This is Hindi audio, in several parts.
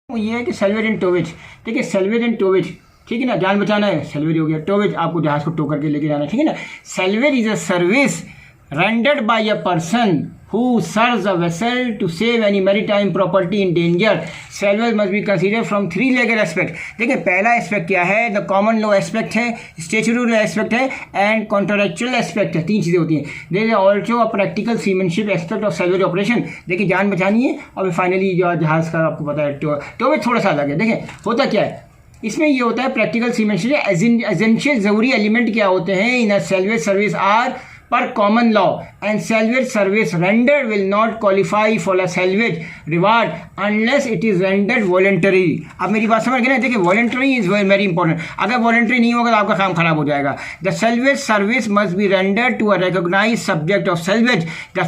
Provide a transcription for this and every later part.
ये है कि सेल्वेज एंड टोवेज, ठीक है, सेल्वेज एंड टोवेज, ठीक है ना, जान बचाना है, सेल्वेज हो गया, टोवेज आपको जहाज को टो करके लेके जाना है, ठीक है ना। Salvage is a service rendered by a person who serves a vessel to save any maritime property in danger. Salvage must be considered from three legal aspects. देखिए पहला एस्पेक्ट क्या है, द कॉमन लॉ एस्पेक्ट है, स्टैट्यूटरी एस्पेक्ट है एंड कॉन्ट्रैक्चुअल एस्पेक्ट है, तीन चीज़ें होती हैं। There is also a practical seamanship aspect of salvage operation. देखिए जान बचानी है और फाइनली जो जहाज़ का आपको पता है तो थोड़ा सा अलग है। देखिए होता क्या है इसमें, ये होता है प्रैक्टिकल सीमनशिप, एसेंशियल ज़रूरी एलिमेंट क्या होते हैं in a salvage service are per common law and salvage service rendered will not qualify for a salvage reward unless it is rendered voluntarily. अब मेरी बात समझ गए ना, देखिए voluntary is very important. अगर voluntary नहीं होगा तो आपका काम खराब हो जाएगा. The salvage service must be rendered to a recognized subject of salvage. The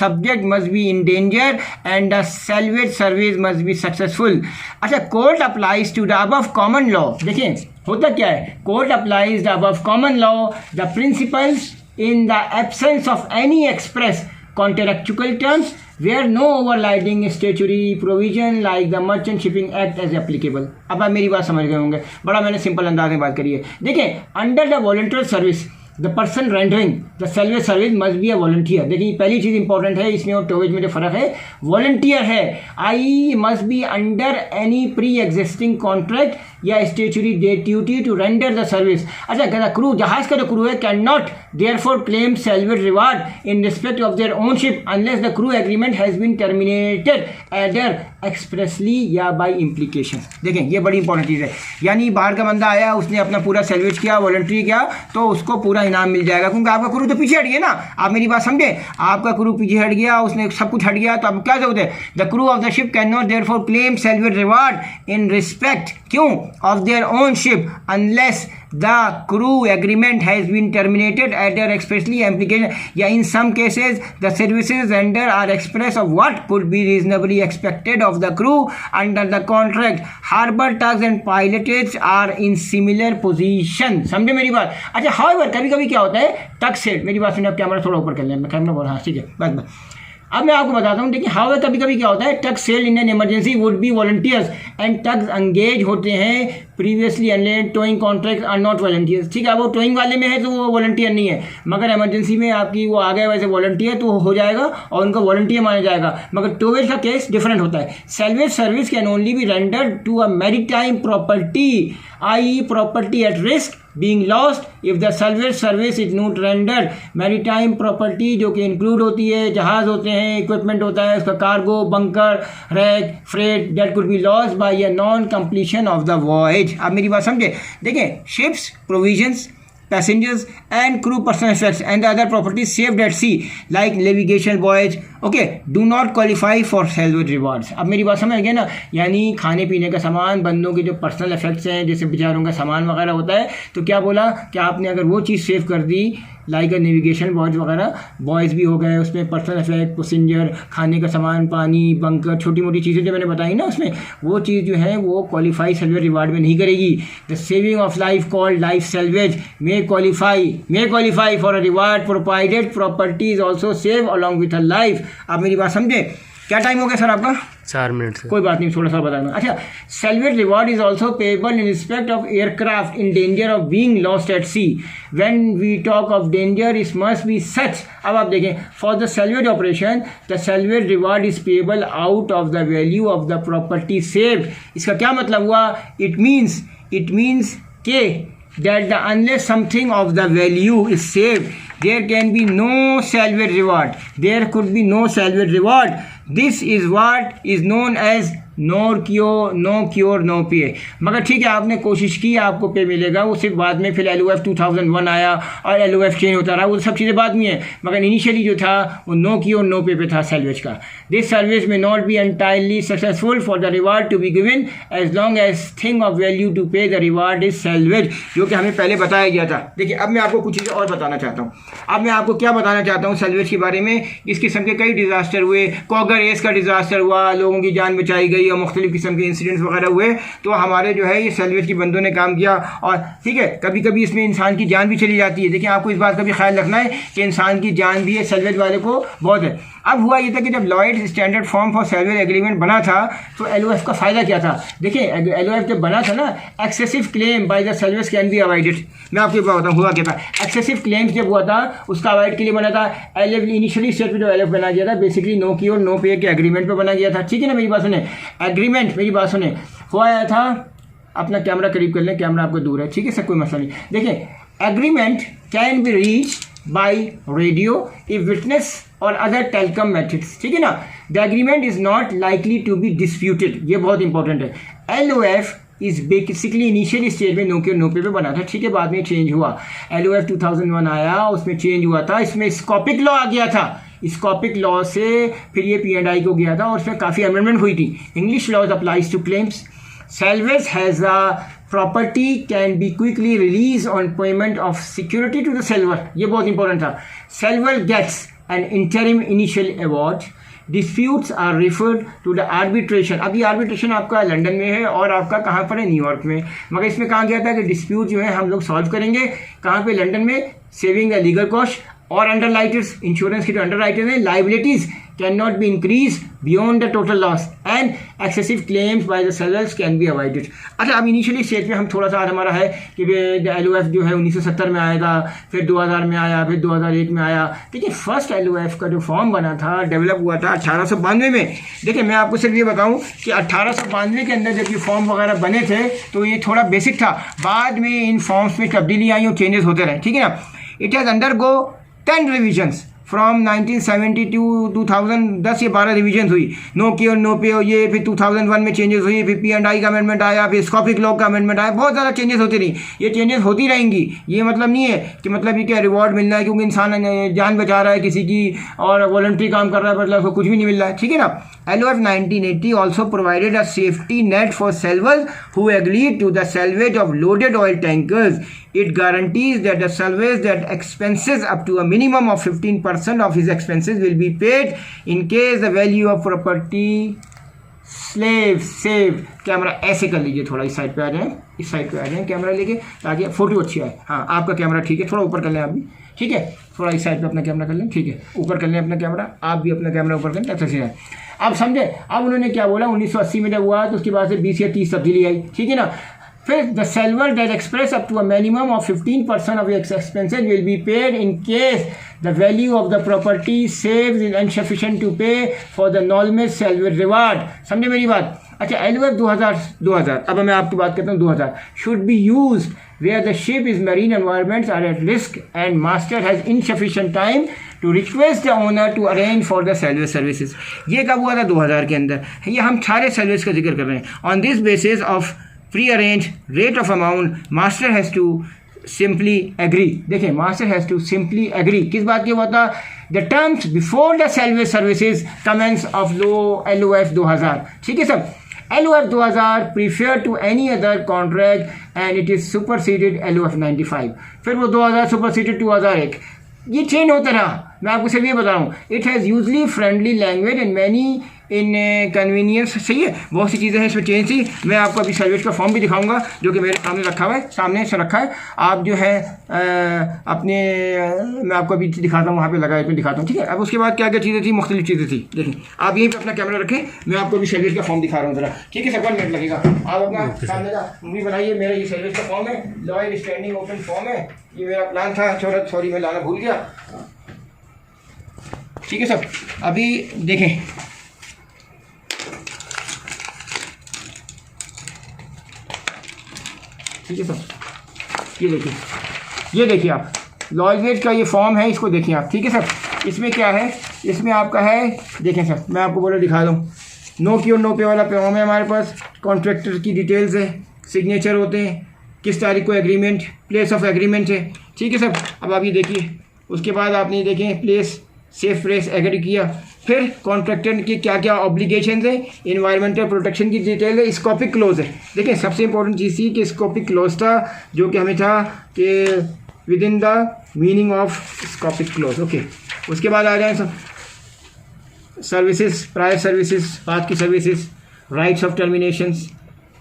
subject must be in danger and the salvage service must be successful. अच्छा, court applies to the above common law. देखिए होता क्या है, court applies the above common law, the principles in the absence of any express contractual terms where no overriding statutory provision like the Merchant Shipping Act is applicable. अब आप मेरी बात समझ गए होंगे, बड़ा मैंने सिंपल अंदाज में बात करी है। देखिए under the volunteer service the person rendering the salvage service must be a volunteer. देखिए पहली चीज़ इंपॉर्टेंट है इसमें और टोवेज में जो फ़र्क है, वॉलंटियर है, I must be under any pre existing contract या statutory duty to render the service. अच्छा, द क्रू, जहाज़ का जो क्रू है, can not therefore claim salvage reward in respect of their own ship unless the crew agreement has been terminated either expressly या बाई इम्प्लीकेशन। देखें ये बड़ी इंपॉर्टेंट चीज़ है, यानी बाहर का बंदा आया, उसने अपना पूरा सेल्वेज किया, वॉलंटरी किया, तो उसको पूरा इनाम मिल जाएगा, क्योंकि आपका क्रू तो पीछे हट गया ना। आप मेरी बात समझे, आपका क्रू पीछे हट गया, उसने सब कुछ हट गया, तो अब क्या जरूरत है, the crew of the ship can not therefore claim salvage reward in respect, क्यों, of their own ship unless the crew agreement has been terminated under expressly implication, या in some cases the services rendered are express of what could be reasonably expected of the crew under the contract. Harbor tugs and pilotage are in similar position. समझे मेरी बात। अच्छा, however कभी कभी क्या होता है, टग से, मेरी बात सुनिए, अब कैमरा थोड़ा ऊपर कर लें, मैं कैमरा बोल, हाँ ठीक है, बस अब मैं आपको बताता हूँ। देखिए हाउ कभी कभी क्या होता है, tug sail in an emergency would be volunteers and tugs engage होते हैं previously unlaid towing contract are not volunteers. ठीक है, वो टोइंग वाले में है तो वो वॉलंटियर नहीं है, मगर इमरजेंसी में आपकी वो आ गए वैसे वॉलंटियर तो हो जाएगा और उनका वॉलंटियर माना जाएगा। मगर टोवेज का केस डिफरेंट होता है। Salvage service can only be rendered to a maritime property, I property at risk being lost if the salvage service is not rendered. maritime property जो कि इंक्लूड होती है, जहाज़ होते हैं, इक्विपमेंट होता है, उसका cargo, bunker, rack, freight, that could be lost by a non completion of the voyage. आप मेरी बात समझे। देखें ships, provisions, passengers and crew personal effects and the other properties saved at sea like navigation voyage okay do not qualify for salvage rewards. अब मेरी बात समझ गए ना, यानी खाने पीने का सामान, बंदों के जो पर्सनल इफेक्ट्स हैं, जैसे बेचारों का सामान वगैरह होता है, तो क्या बोला कि आपने अगर वो चीज़ सेव कर दी लाइक नेविगेशन वॉच वगैरह, बॉयज़ भी हो गए, उसमें पर्सनल इफेक्ट, पैसेंजर, खाने का सामान, पानी, बंकर, छोटी मोटी चीज़ें जो मैंने बताई ना, उसमें वो चीज़ जो है वो क्वालिफाई सेल्वेज रिवार्ड में नहीं करेगी। The saving of life called life salvage may qualify for a reward provided property is also save along with a life. आप मेरी बात समझे। क्या टाइम हो गया सर आपका? 4 मिनट से। कोई बात नहीं, थोड़ा सा बताना। अच्छा, salvage reward is also payable in respect of aircraft in danger of being lost at sea. When we talk of danger it must be such. अब आप देखें, for the salvage operation the salvage reward is payable out of the value of the property saved. इसका क्या मतलब हुआ? इट मीन्स के that unless something of the value is saved there can be no salvage reward. There could be no salvage reward. This is what is known as no cure no pay. मगर ठीक है, आपने कोशिश की, आपको पे मिलेगा, वो सिर्फ बाद में फिर LOF 2001 आया और LOF चेंज होता रहा, वो सब चीज़ें बाद में है, मगर इनिशियली जो था वो नो क्योर नो पे था सेल्वेज का। This service may not be entirely successful for the reward to be given as long as thing of value to pay the reward is salvage, जो कि हमें पहले बताया गया था। देखिए अब मैं आपको कुछ चीज़ें और बताना चाहता हूँ। अब मैं आपको क्या बताना चाहता हूँ सेल्वेज के बारे में। इस किस्म के कई डिज़ास्टर हुए, कॉगर एस का डिज़ास्टर हुआ, लोगों की जान बचाई गई और मुख्तलिफ किस्म के इंसिडेंट्स वगैरह हुए, तो हमारे जो है ये सेल्वेज की बंदों ने काम किया। और ठीक है, कभी कभी इसमें इंसान की जान भी चली जाती है। देखिए आपको इस बात का भी ख्याल रखना है कि इंसान की जान भी है सेल्वेज वाले को बहुत है। अब हुआ ये था कि जब Lloyd standard form for salvage agreement बना था तो एलओएफ का फ़ायदा क्या था? देखिए एलओएफ जब बना था ना, excessive claim by the salvage can be avoided. मैं आपको बताऊँ हुआ क्या था। एक्सेसिव क्लेम्स जब हुआ था उसका अवॉइड के लिए बना था। एलएफ इनिशियली स्टेट में जो एलएफ बना गया था बेसिकली नो की और नो पे के एग्रीमेंट पर बना गया था। ठीक है ना, मेरी बात सुने, एग्रीमेंट, मेरी बात सुने, हुआ था, अपना कैमरा करीब कर लें, कैमरा आपको दूर है, ठीक है सर, कोई मसला नहीं। देखिए agreement can be reach by radio if witness और अदर टेलीकॉम मेथड्स, ठीक है ना। The agreement is not likely to be disputed, ये बहुत इंपॉर्टेंट है। LOF is basically initial stage में नो के नो पे बना था, ठीक है, बाद में चेंज हुआ। एलओएफ 2001 आया, उसमें चेंज हुआ था, इसमें स्कोपिक लॉ आ गया था। स्कोपिक लॉ से फिर ये P&I को गया था और उसमें काफ़ी अमेंडमेंट हुई थी। English laws applies to claims. Salvage has a property can be quickly released on payment of security to the salver, ये बहुत इंपॉर्टेंट था। Salver gets an interim initial award. Disputes are referred to the arbitration. अब ये arbitration आपका लंदन में है और आपका कहाँ पर है? न्यूयॉर्क में। मगर इसमें कहा गया था कि डिस्प्यूट जो है हम लोग सॉल्व करेंगे कहाँ पे? लंदन में, सेविंग द लीगल कॉस्ट। और अंडरराइटर्स, इंश्योरेंस के जो अंडरराइटर्स हैं, liabilities can not be increase beyond the total loss and excessive claims by the sellers can be avoided. अच्छा, अब इनिशियली स्टेज में हम थोड़ा सा आज हमारा है कि एलओएफ जो है 1970 में आया था, फिर 2000 में आया, फिर 2001 में आया। देखिए फर्स्ट एलओएफ का जो फॉर्म बना था, डेवलप हुआ था 1892 में। देखिए मैं आपको सिर्फ ये बताऊं कि 1892 के अंदर जब ये फॉर्म वगैरह बने थे तो ये थोड़ा बेसिक था। बाद में इन फॉर्म्स में तब्दीली आई और चेंजेस होते रहे, ठीक है ना। It has undergo 10 revisions from 1970 to 2000, 10 या 12 रिविजन हुई। नो की और नो पे हो ये, फिर 2001 में चेंजेस हुई, फिर P&I का अमेंडमेंट आया, फिर स्कोपिक लॉ का अमेंडमेंट आया, बहुत ज़्यादा चेंजेस होती रही। ये चेंजेस होती रहेंगी, ये मतलब नहीं है कि मतलब ये क्या रिवॉर्ड मिल रहा है क्योंकि इंसान जान बचा रहा है किसी की और वॉलंटरी काम कर रहा है, मतलब उसको कुछ भी नहीं मिल रहा है, ठीक है ना। LOF 1980 also provided a safety net for salvors who agreed to the salvage of loaded oil tankers. It guarantees that the salvage that expenses up to a minimum of 15% of his expenses will be paid in case the value of property saved. Camera ऐसे कर लीजिए, थोड़ा इस साइड पे आ जाएं, इस साइड पे आ जाएं कैमरा लेके, ताकि फोटो अच्छी आए। हाँ, आपका कैमरा ठीक है, थोड़ा ऊपर कर लें आप भी, ठीक है, थोड़ा इस साइड पे अपना कैमरा कर लें, ठीक है, ऊपर कर लें अपना कैमरा, आप भी अपना कैमरा ऊपर करें, अच्छा से आए। आप समझे? अब उन्होंने क्या बोला, 1980 में जब हुआ तो उसके बाद से 20 या 30 तब्दीली आई, ठीक है ना। फिर the salvor that express up to a minimum of 15% of expenses will be paid in case the value of the property saves is insufficient to pay for the normal salvor reward. समझे मेरी बात? अच्छा, एलओएफ 2000, अब मैं आपकी बात करता हूँ 2000, should be used where the ship is marine environments are at risk and master has insufficient time to request the owner to arrange for the salvage services. ये कब हुआ था? 2000 के अंदर। ये हम सारे सर्विस का जिक्र कर रहे हैं। On this basis of pre-arranged rate of amount, master has to simply agree. देखिए, master has to simply agree किस बात की हुआ था? The terms before the salvage services commence of LOF 2000, ठीक है सब। LOF 2000 prefer to any other contract and it is superseded LOF 95। फिर वो 2000 superseded 2001, ये चेंज होता रहा। मैं आपको सिर्फ ये बता रहा हूँ, it has usually friendly language and many in convenience. सही है, बहुत सी चीज़ें हैं इसमें चेंज थी। मैं आपको अभी सर्विस का फॉर्म भी दिखाऊंगा जो कि मेरे सामने रखा हुआ है, सामने से रखा है। आप जो है अपने मैं आपको अभी दिखाता हूँ, वहाँ पे लगा इसमें दिखाता हूँ, ठीक है। अब उसके बाद क्या क्या चीज़ें थी, मुख्तलिफ चीज़ें थी। देखिए, आप यहीं पर अपना कैमरा रखें, मैं आपको अभी सर्विस का फॉर्म दिखा रहा हूँ ज़रा, ठीक है। सब 1 मिनट लगेगा। आप अपना सामने का मूवी बनाइए। मेरा ये सर्विस का फॉर्म है, लॉयल स्टैंडिंग ओपन फॉर्म है। ये मेरा प्लान था, सॉरी मैं लाना भूल गया, ठीक है सब। अभी देखें, ठीक है सर, ये देखिए आप लॉयवेज का ये फॉर्म है, इसको देखिए आप, ठीक है सर। इसमें क्या है, इसमें आपका है, देखें सर, मैं आपको बोला दिखा दूँ, नो की और नो पे वाला फॉर्म है हमारे पास। कॉन्ट्रैक्टर की डिटेल्स है, सिग्नेचर होते हैं, किस तारीख को एग्रीमेंट, प्लेस ऑफ एग्रीमेंट है, ठीक है सर। अब आप ये देखिए, उसके बाद आपने देखें प्लेस सेफ प्लेस एग्री किया। फिर कॉन्ट्रैक्टर की क्या क्या ऑब्लिगेशन है, इन्वायरमेंटल प्रोटेक्शन की डिटेल है, स्कोपिक क्लोज है। देखिए, सबसे इंपॉर्टेंट चीज़ थी कि स्कोपिक क्लोज था, जो कि हमें था कि within the meaning of SCOPIC clause, okay. उसके बाद आ जाए सब सर्विसेज, प्रायर सर्विसेज, बाद की services, rights of terminations,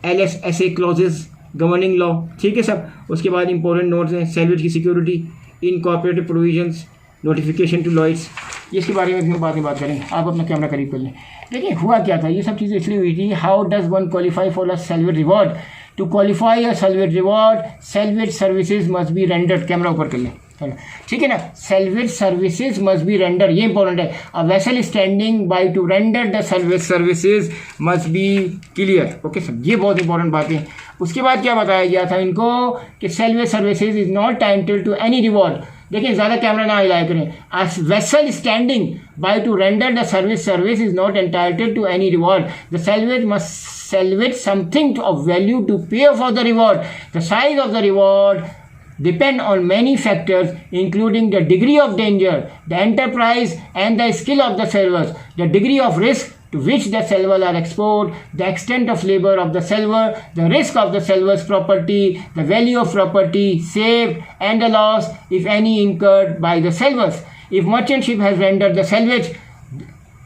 LSSA clauses, governing law, ठीक है सब। उसके बाद इंपॉर्टेंट नोट्स हैं, सेल्वेज की security, incorporated provisions, notification to Lloyd's, इसके बारे में भी हम बाद में बात करेंगे। आप अपना कैमरा करीब कर लें। देखिए हुआ क्या था, ये सब चीज़ें इसलिए हुई थी। How does one qualify for a salvage reward? To qualify a salvage reward, salvage services must be rendered. Camera ऊपर कर लें, ठीक है ना। Salvage services must be render, ये इंपॉर्टेंट है। A vessel standing by to render the salvage services must be clear. Okay sir, ये बहुत इंपॉर्टेंट बात है। उसके बाद क्या बताया गया था इनको कि salvage services is not titled to any reward. देखिए ज़्यादा कैमरा ना हिलाया करें। A vessel standing by to render the service is not entitled to any reward. The salvage must salvage something of value to pay for the reward. The size of the reward depend on many factors, including the degree of danger, the enterprise, and the skill of the salvors, the degree of risk to which the salvors are exposed, the extent of labor of the salvor, the risk of the salvor's property, the value of property saved, and the loss, if any, incurred by the salvors. If merchant ship has rendered the salvage,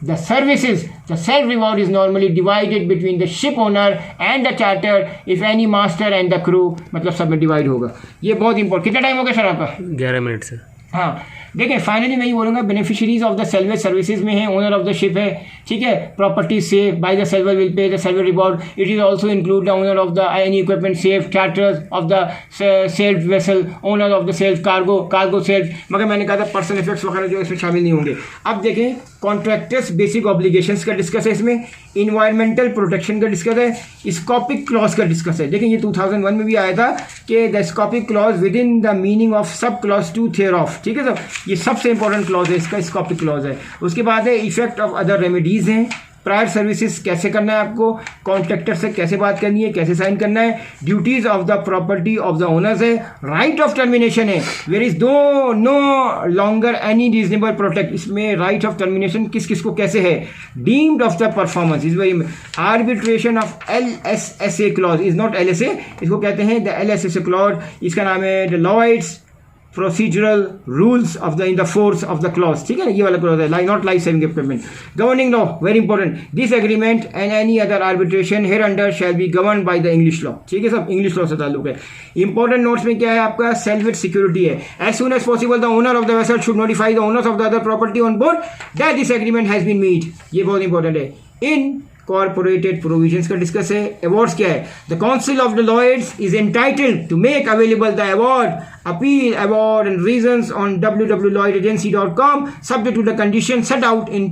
the services, the self reward is normally divided between the ship owner and the charter, if any master and the crew, मतलब सब में डिवाइड होगा। ये बहुत इंपॉर्टेंट। कितना टाइम हो गया सर आपका? 11 मिनट से। हाँ देखिए, फाइनली मैं ये बोलूँगा, beneficiaries of the salvage services में है ओनर ऑफ द शिप है, ठीक है। Property save by the salvor will pay the salvor reward. It is also include the owner of the any equipment safe, charters of the salved vessel, owner of the salved cargo salved, मगर मैंने कहा था पर्सन इफेक्ट्स वगैरह जो इसमें शामिल नहीं होंगे। अब देखें, कॉन्ट्रैक्टर्स बेसिक ऑब्लिगेशंस का डिस्कस है इसमें, इन्वायरमेंटल प्रोटेक्शन का डिस्कस है, स्कोपिक क्लॉज का डिस्कस है। देखिए ये 2001 में भी आया था कि the SCOPIC clause within the meaning of sub clause 2 thereof, ठीक है सर। ये सबसे इंपॉर्टेंट क्लॉज है, इसका स्कोपिक क्लॉज है। उसके बाद है इफेक्ट ऑफ अदर रेमेडीज हैं, प्रायर सर्विसेज कैसे करना है आपको, कॉन्ट्रैक्टर से कैसे बात करनी है, कैसे साइन करना है, duties of the property of the owners है, राइट ऑफ टर्मिनेशन है, where is no longer any reasonable protect, इसमें राइट ऑफ टर्मिनेशन किस किस को कैसे है, deemed of the performance is very, arbitration of LSSA clause is not LSA, इसको कहते हैं द LSSA क्लॉज, इसका नाम है the Lloyd's procedural rules of the in the force of the clause, ठीक है ना। ये वाला क्लॉज है, not life saving equipment. Governing law very important, this agreement and any other arbitration here under shall be govern by the English law, ठीक है सब इंग्लिश लॉ से ताल्लुक है। इंपॉर्टेंट नोट्स में क्या है आपका, सैल्वेज सिक्योरिटी है। As soon as possible the owner of the vessel should notify the owners of the other property on board that this agreement has been meet, ये बहुत इंपॉर्टेंट है। इन कॉर्पोरेटेड प्रोविजंस का डिस्कस है। अवार्ड्स क्या है, the council of the Lloyd's is entitled to make available the award, appeal, award and reasons on www.lloydagency.com subject to the conditions set out in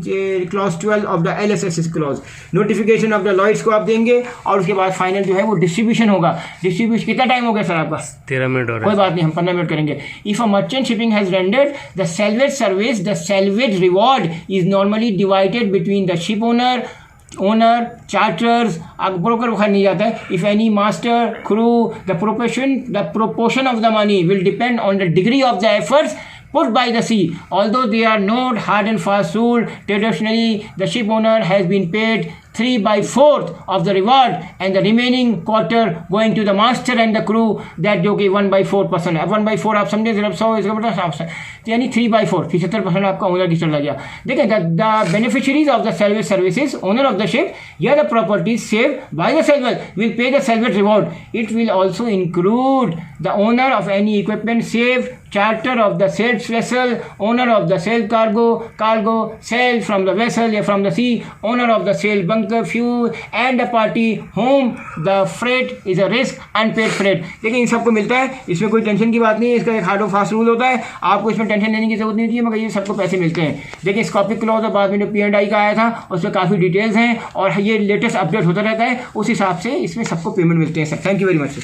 clause 12 of the LSSS clause। Notification of the Lloyd's को आप देंगे और उसके बाद फाइनल जो है वो डिस्ट्रीब्यूशन होगा। डिस्ट्रीब्यूशन कितना टाइम हो गया सर आपका? 13 मिनट और कोई बात नहीं, हम 15 मिनट करेंगे। If a merchant shipping has rendered the salvage service, the salvage reward is normally divided between the ship owner, charters, broker बुखार नहीं जाता है, if any master, crew, the proportion of the money will depend on the degree of the efforts put by the sea. Although they are not hard and fast rule, traditionally the ship owner has been paid 3/4 of the reward and the remaining quarter going to the master and the crew, that जो कि 1/4% है। 1/4 आप समझे, जब 100 इसका मतलब यानी 3/4 75% आपका ओनर की चला गया। देखिए the beneficiaries of the salvage services, owner of the ship या the property save by the salvage will pay the salvage reward. It will also include the owner of any equipment save, charter of the sailed vessel, owner of the sailed cargo sailed from the vessel या from the sea, owner of the sailed bunker fuel and a party whom the freight is a risk unpaid freight। देखिए इन सबको मिलता है, इसमें कोई टेंशन की बात नहीं है, इसका एक हार्ड और फास्ट रूल होता है, आपको इसमें टेंशन लेने की जरूरत नहीं होती है, मगर ये सबको पैसे मिलते हैं। देखिए स्कोपिक क्लॉज और बाद में जो P&I का आया था उसमें काफ़ी डिटेल्स हैं और ये लेटेस्ट अपडेट होता रहता है, उस हिसाब से इसमें सबको पेमेंट मिलते हैं sir. Thank you very much.